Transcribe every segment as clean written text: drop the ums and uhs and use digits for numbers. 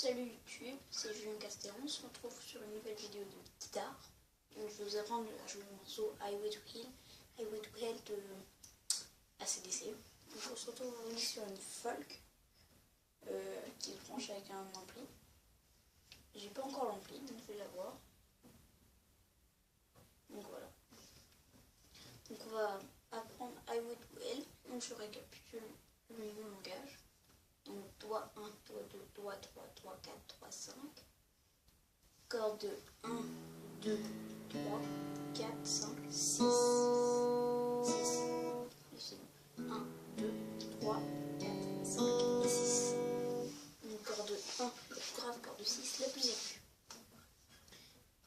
Salut YouTube, c'est Julien Castéran, on se retrouve sur une nouvelle vidéo de guitare. Donc, je vous apprends à jouer le morceau Highway to Hell de AC/DC. Donc, on se retrouve aujourd'hui sur une folk qui se branche avec un ampli. J'ai pas encore l'ampli, donc je vais l'avoir. Donc voilà. Donc on va apprendre Highway to Hell. Donc je récapitule le nouveau langage. Donc doigt 1, doigt 2, doigt 3, doigt 4, doigt 5. Corde 1, 2, 3, 4, 5, 6. 6. 1, 2, 3, 4, 5 et 6. Donc corde 1, la plus grave, corde 6, la plus aiguë.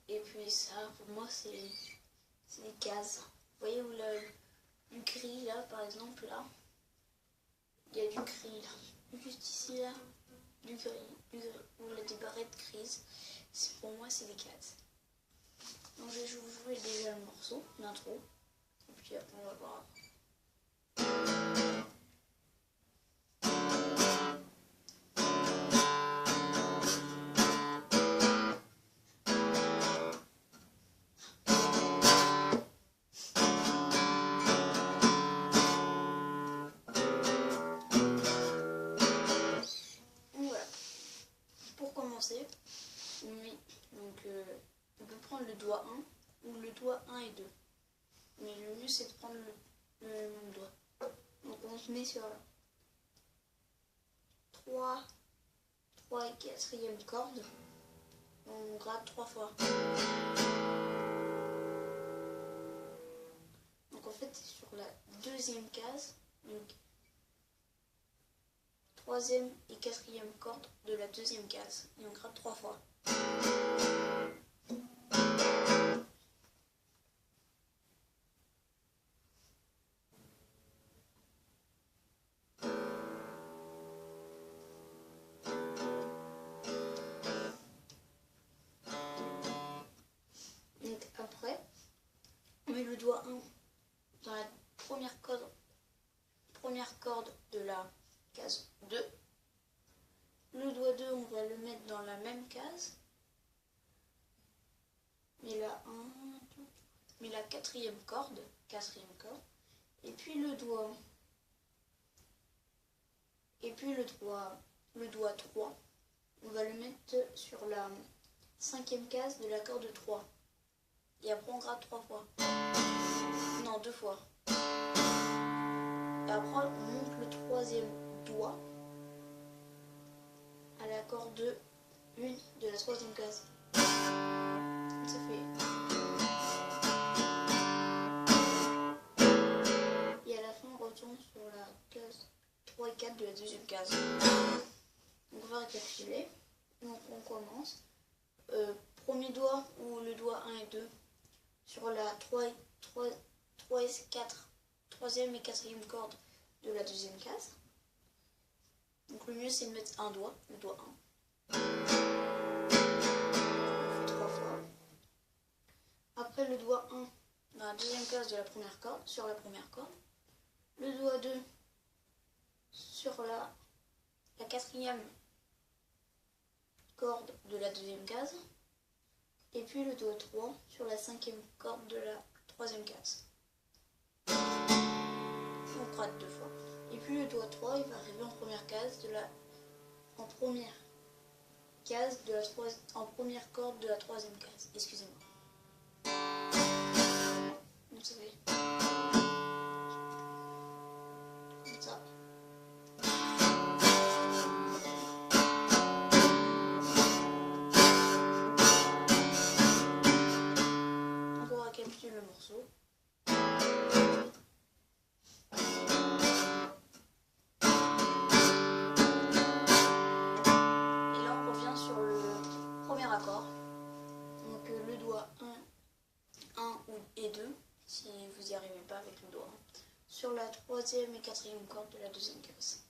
Et puis ça, pour moi, c'est des cases. Vous voyez où du gris là, par exemple, là, il y a du gris là. Juste ici là, du gris, où il y a des barrettes grises. Pour moi, c'est des cases. Donc je vais vous jouer déjà le morceau, l'intro. Et puis après, on va voir. Pour commencer, oui, donc on peut prendre le doigt 1 ou le doigt 1 et 2. Mais le mieux c'est de prendre le même doigt. Donc on se met sur 3 et 4e corde. On gratte 3 fois. Donc en fait c'est sur la 2e case. Donc 3e et 4e corde de la 2e case. Et on gratte 3 fois. Donc après, on met le doigt 1 dans la première corde de la case 2. Le doigt 2, on va le mettre dans la même case. Mais la 4e corde. Et puis le doigt 3, on va le mettre sur la 5e case de la corde 3. Et après on gratte 3 fois. Non, 2 fois. Et après on monte le 3e doigt à la corde 1 de la 3e case. Ça fait. Et à la fin, on retourne sur la case 3 et 4 de la 2e case. Donc on va récapituler. Donc on commence. Premier doigt ou le doigt 1 et 2 sur la 3e et 4e corde de la 2e case. Donc le mieux c'est de mettre un doigt, le doigt 1. On fait 3 fois. Après le doigt 1 dans la 2e case de la première corde, sur la première corde. Le doigt 2 sur la 4e corde de la 2e case. Et puis le doigt 3 sur la 5e corde de la 3e case. On gratte 2 fois. Et puis le doigt 3, il va arriver en première case en première corde de la 3e case. Excusez-moi. Donc ça fait comme ça. Donc on récapitule le morceau. Accord. Donc le doigt 1 et 2, si vous n'y arrivez pas avec le doigt 1, sur la 3e et 4e corde de la 2e case.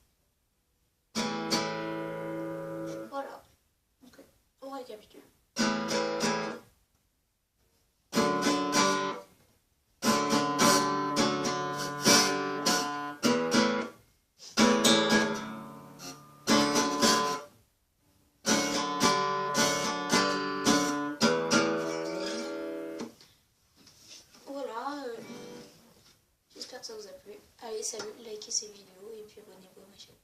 Voilà. Donc, on récapitule. j'espère que ça vous a plu. Allez, salut, likez cette vidéo et puis abonnez-vous à ma chaîne.